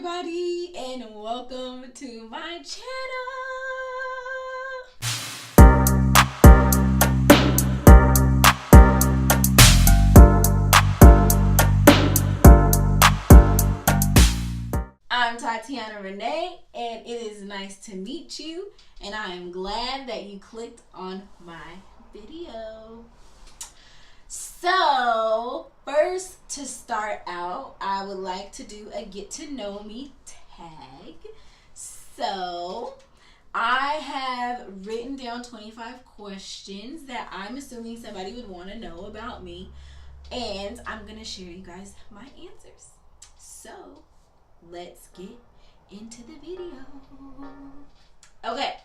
everybody, and welcome to my channel. I'm Tatiana Renee, and it is nice to meet you, and I am glad that you clicked on my video. So, first to start out, I would like to do a get to know me tag. So, I have written down 25 questions that I'm assuming somebody would want to know about me, and I'm going to share you guys my answers. So, let's get into the video. Okay.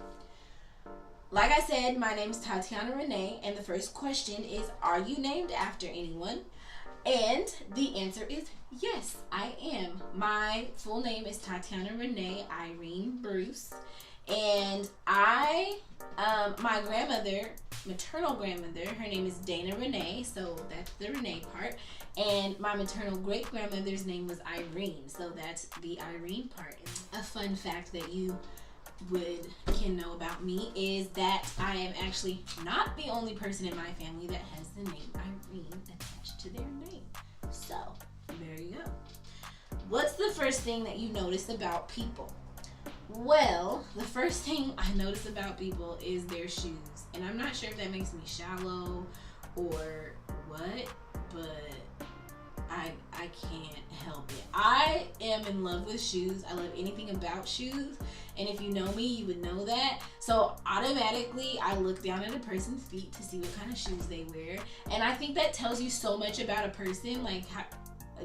Like I said, my name is Tatiana Renee, and the first question is, are you named after anyone? And the answer is yes, I am. My full name is Tatiana Renee Irene Bruce, and my grandmother, maternal grandmother, her name is Dana Renee, so that's the Renee part, and my maternal great-grandmother's name was Irene, so that's the Irene part. A fun fact that you can know about me is that I am actually not the only person in my family that has the name Irene attached to their name. So, there you go. What's the first thing that you notice about people? Well, the first thing I notice about people is their shoes. And I'm not sure if that makes me shallow or what, but I can't help it. I am in love with shoes. I love anything about shoes. And if you know me, you would know that. So automatically, I look down at a person's feet to see what kind of shoes they wear. And I think that tells you so much about a person. Like, how,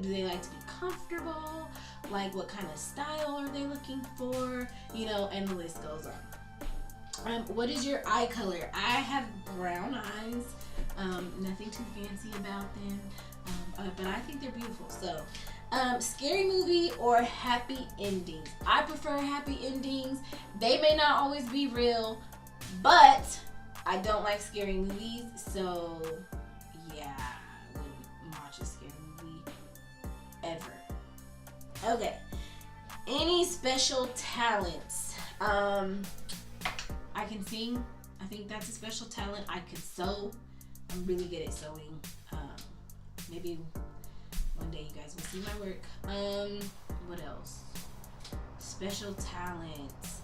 do they like to be comfortable? Like, what kind of style are they looking for? You know, and the list goes on. What is your eye color? I have brown eyes. Nothing too fancy about them. But I think they're beautiful. So, scary movie or happy endings? I prefer happy endings. They may not always be real, but I don't like scary movies. So, yeah, I wouldn't watch a scary movie ever. Okay. Any special talents? I can sing. I think that's a special talent. I can sew. I'm really good at sewing. Maybe one day you guys will see my work. What else? Special talents.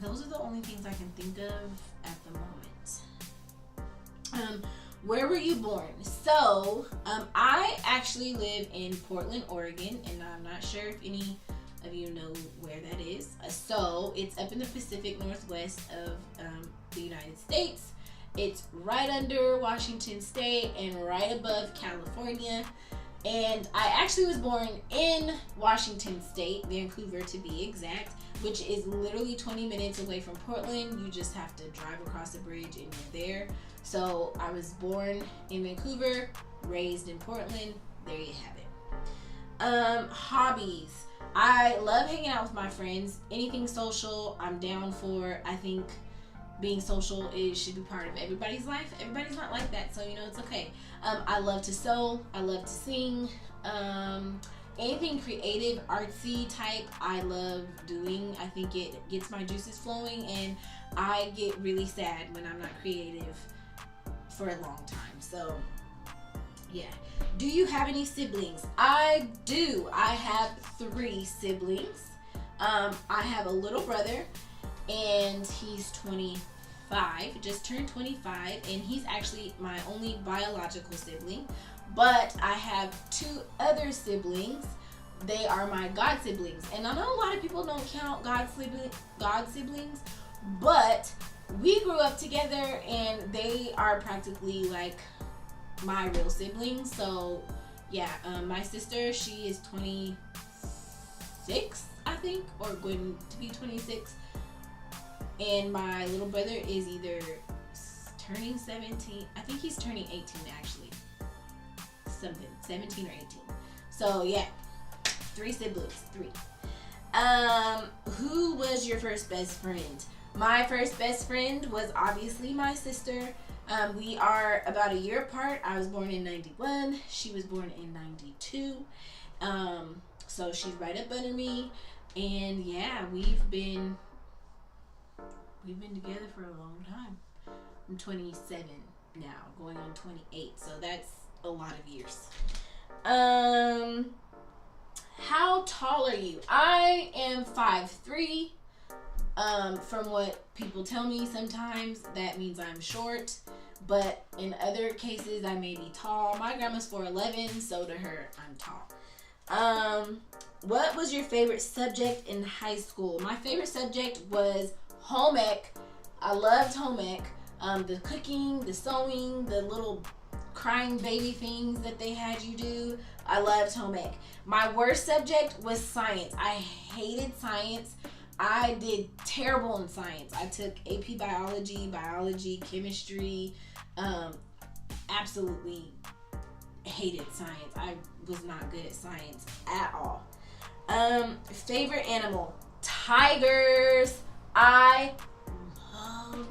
Those are the only things I can think of at the moment. Where were you born? So, I actually live in Portland, Oregon, and I'm not sure if any of you know where that is. So, it's up in the Pacific Northwest of the United States. It's right under Washington State and right above California. And I actually was born in Washington State, Vancouver to be exact, which is literally 20 minutes away from Portland. You just have to drive across the bridge and you're there. So I was born in Vancouver, raised in Portland. There you have it. Hobbies. I love hanging out with my friends. Anything social, I'm down for. I think being social should be part of everybody's life. Everybody's not like that, so it's okay. I love to sew. I love to sing. Anything creative, artsy type, I love doing. I think it gets my juices flowing, and I get really sad when I'm not creative for a long time. So, yeah. Do you have any siblings? I do. I have 3 siblings. I have a little brother, and he's 25, just turned 25, and he's actually my only biological sibling. But I have 2 other siblings. They are my god siblings, and I know a lot of people don't count god siblings, but we grew up together, and they are practically like my real siblings. So yeah, my sister, she is 26, I think, or going to be 26. And my little brother is either turning 17. I think he's turning 18 actually. 17 or 18. So yeah, 3 siblings, 3. Who was your first best friend? My first best friend was obviously my sister. We are about a year apart. I was born in 91. She was born in 92. So she's right up under me. And yeah, we've been together for a long time. I'm 27 now, going on 28. So that's a lot of years. How tall are you? I am 5'3". From what people tell me, sometimes that means I'm short, but in other cases I may be tall. My grandma's 4'11", so to her I'm tall. What was your favorite subject in high school? My favorite subject was home ec. I loved home ec. The cooking, the sewing, the little crying baby things that they had you do. I loved home ec. My worst subject was science. I hated science. I did terrible in science. I took AP biology, chemistry. Absolutely hated science. I was not good at science at all. Favorite animal? Tigers. I love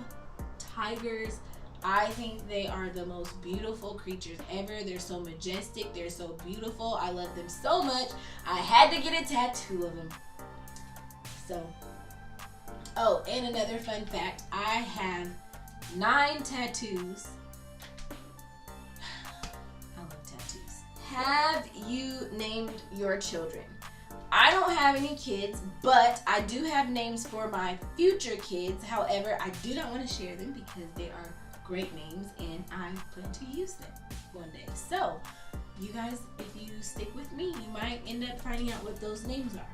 tigers. I think they are the most beautiful creatures ever. They're so majestic. They're so beautiful. I love them so much. I had to get a tattoo of them. So, oh, and another fun fact. I have 9 tattoos. I love tattoos. Have you named your children? I don't have any kids, but I do have names for my future kids. However, I do not want to share them because they are great names and I plan to use them one day. So, you guys, if you stick with me, you might end up finding out what those names are.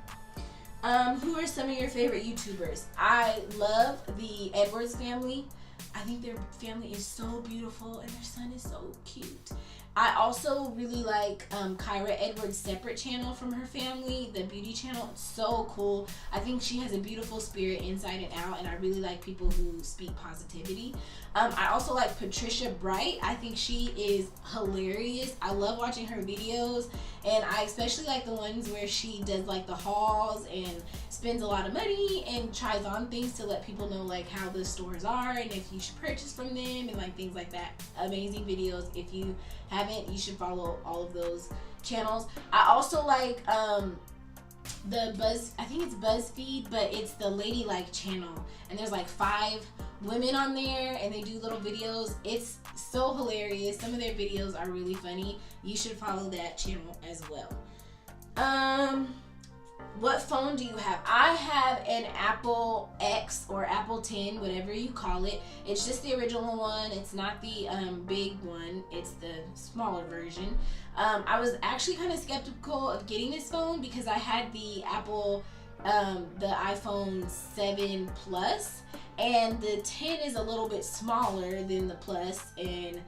Who are some of your favorite YouTubers? I love the Edwards family. I think their family is so beautiful and their son is so cute. I also really like Kyra Edwards' separate channel from her family, the beauty channel. It's so cool. I think she has a beautiful spirit inside and out, and I really like people who speak positivity. I also like Patricia Bright. I think she is hilarious. I love watching her videos, and I especially like the ones where she does like the hauls and spends a lot of money and tries on things to let people know like how the stores are and if you should purchase from them and like things like that. Amazing videos. If you haven't, you should follow all of those channels. I also like I think it's BuzzFeed, but it's the Ladylike channel, and there's like 5 women on there and they do little videos. It's so hilarious. Some of their videos are really funny. You should follow that channel as well. What phone do you have? I have an Apple X or Apple 10, whatever you call it. It's just the original one. It's not the big one. It's the smaller version. I was actually kind of skeptical of getting this phone because I had the Apple, the iPhone 7 Plus, and the 10 is a little bit smaller than the Plus, and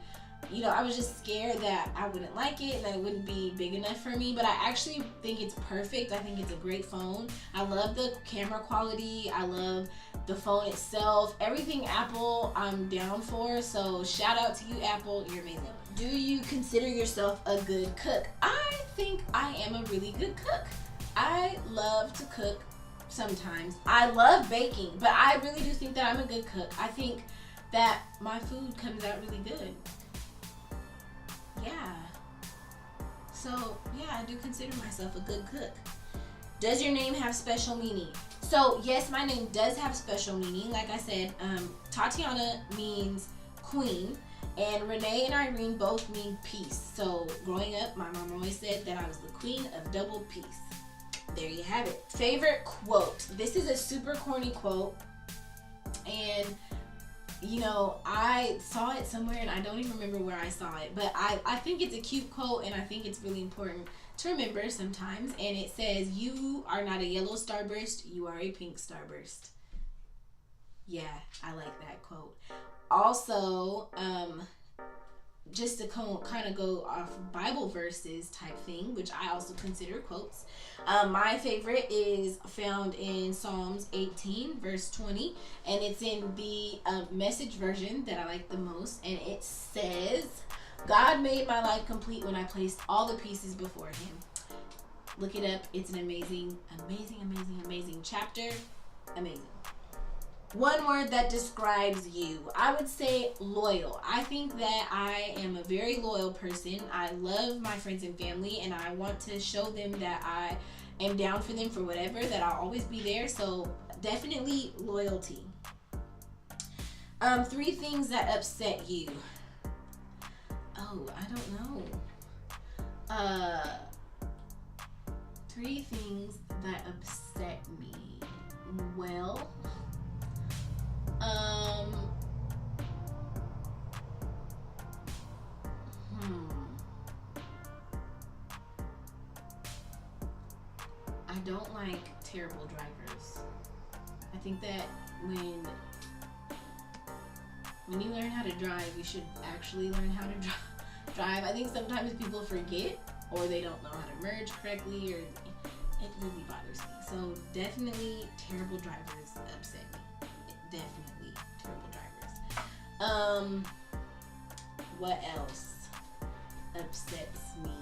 you know, I was just scared that I wouldn't like it and that it wouldn't be big enough for me, but I actually think it's perfect. I think it's a great phone. I love the camera quality. I love the phone itself. Everything Apple, I'm down for, so shout out to you, Apple. You're amazing. Do you consider yourself a good cook? I think I am a really good cook. I love to cook sometimes. I love baking, but I really do think that I'm a good cook. I think that my food comes out really good. Yeah. So, yeah, I do consider myself a good cook. Does your name have special meaning? So, yes, my name does have special meaning. Like I said, Tatiana means queen, and Renee and Irene both mean peace. So, growing up, my mom always said that I was the queen of double peace. There you have it. Favorite quote. This is a super corny quote, and you know, I saw it somewhere and I don't even remember where I saw it, but I think it's a cute quote and I think it's really important to remember sometimes. And it says, "You are not a yellow starburst, you are a pink starburst." Yeah, I like that quote. Also, just to kind of go off Bible verses type thing, which I also consider quotes. My favorite is found in Psalms 18 verse 20, and it's in the Message version that I like the most, and it says, "God made my life complete when I placed all the pieces before him." Look it up. It's an amazing chapter. Amazing. one word that describes you. I would say loyal. I think that I am a very loyal person. I love my friends and family, and I want to show them that I am down for them for whatever, that I'll always be there. So definitely loyalty. 3 things that upset you. Oh, I don't know. 3 things that upset me. Well, I don't like terrible drivers. I think that when you learn how to drive, you should actually learn how to drive. I think sometimes people forget, or they don't know how to merge correctly, or it really bothers me. So definitely terrible drivers upset me. Definitely terrible drivers. What else upsets me?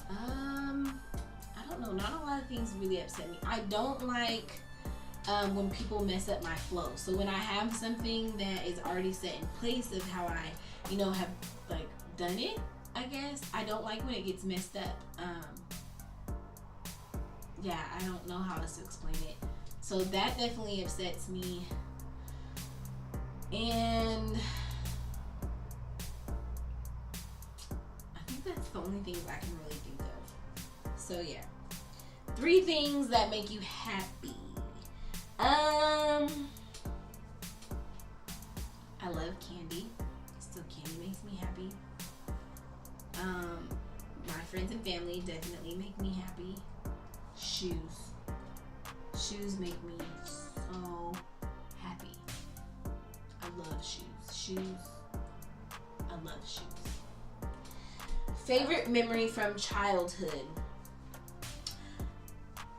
I don't know. Not a lot of things really upset me. I don't like when people mess up my flow. So when I have something that is already set in place of how I, have like done it, I guess, I don't like when it gets messed up. I don't know how else to explain it. So that definitely upsets me. And I think that's the only things I can really think of. So yeah. 3 things that make you happy. I love candy. So candy makes me happy. My friends and family definitely make me happy. Shoes make me so happy. I love shoes. I love shoes. Favorite memory from childhood.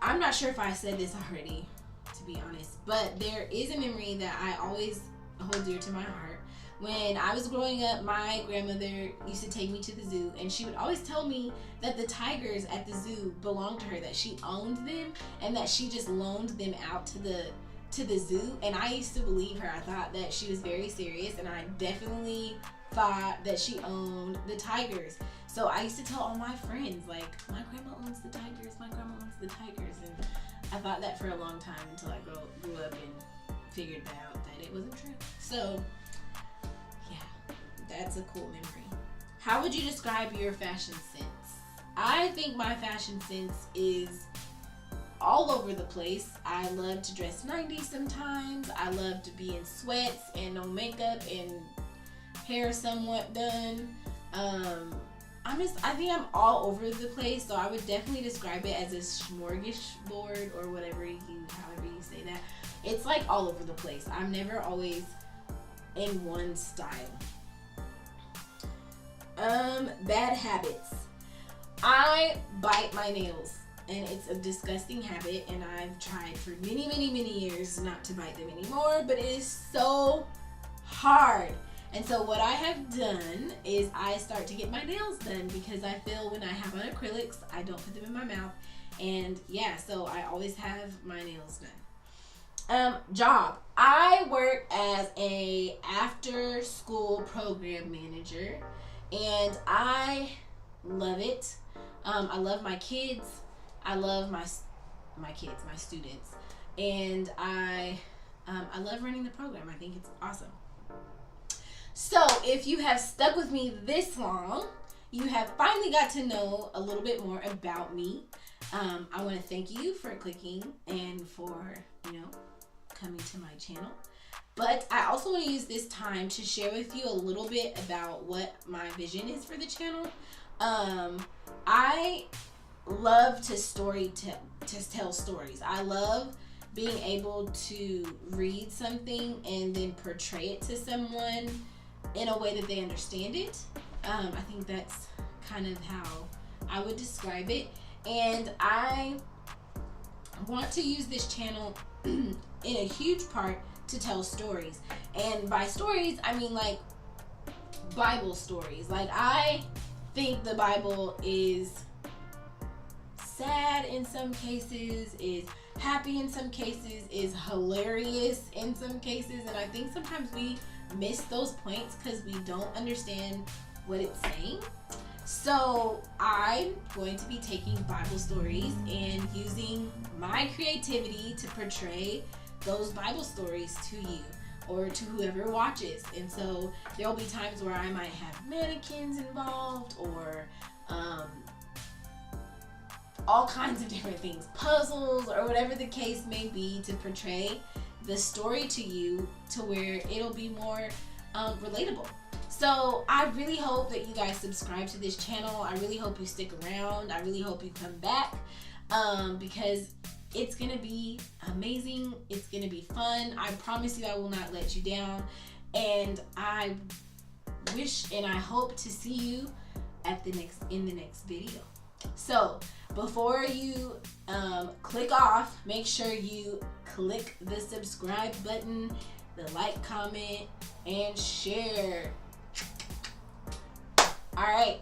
I'm not sure if I said this already, to be honest, but there is a memory that I always hold dear to my heart. When I was growing up, my grandmother used to take me to the zoo, and she would always tell me that the tigers at the zoo belonged to her, that she owned them, and that she just loaned them out to the zoo. And I used to believe her. I thought that she was very serious, and I definitely thought that she owned the tigers. So I used to tell all my friends, like, my grandma owns the tigers, my grandma owns the tigers. And I thought that for a long time until I grew up and figured out that it wasn't true. So that's a cool memory. How would you describe your fashion sense? I think my fashion sense is all over the place. I love to dress 90s sometimes. I love to be in sweats and no makeup and hair somewhat done. I think I'm all over the place, so I would definitely describe it as a smorgasbord, or however you say that. It's like all over the place. I'm never always in one style. Bad habits. I bite my nails, and it's a disgusting habit, and I've tried for many, many, many years not to bite them anymore, but it is so hard. And so what I have done is I start to get my nails done, because I feel when I have on acrylics, I don't put them in my mouth. And so I always have my nails done. Job. I work as a after school program manager, and I love it. I love my kids. I love my students, and I love running the program. I think it's awesome. So if you have stuck with me this long, you have finally got to know a little bit more about me. I want to thank you for clicking and for, coming to my channel. But I also want to use this time to share with you a little bit about what my vision is for the channel. I love to tell stories. I love being able to read something and then portray it to someone in a way that they understand it. I think that's kind of how I would describe it. And I want to use this channel in a huge part to tell stories. And by stories, I mean like Bible stories. Like, I think the Bible is sad in some cases, is happy in some cases, is hilarious in some cases, and I think sometimes we miss those points because we don't understand what it's saying. So I'm going to be taking Bible stories and using my creativity to portray those Bible stories to you or to whoever watches. And so there will be times where I might have mannequins involved, or all kinds of different things, puzzles, or whatever the case may be, to portray the story to you to where it'll be more relatable. So I really hope that you guys subscribe to this channel. I really hope you stick around. I really hope you come back because it's gonna be amazing. It's gonna be fun. I promise you I will not let you down. And I wish and I hope to see you in the next video. So before you click off, make sure you click the subscribe button, the like, comment, and share. All right.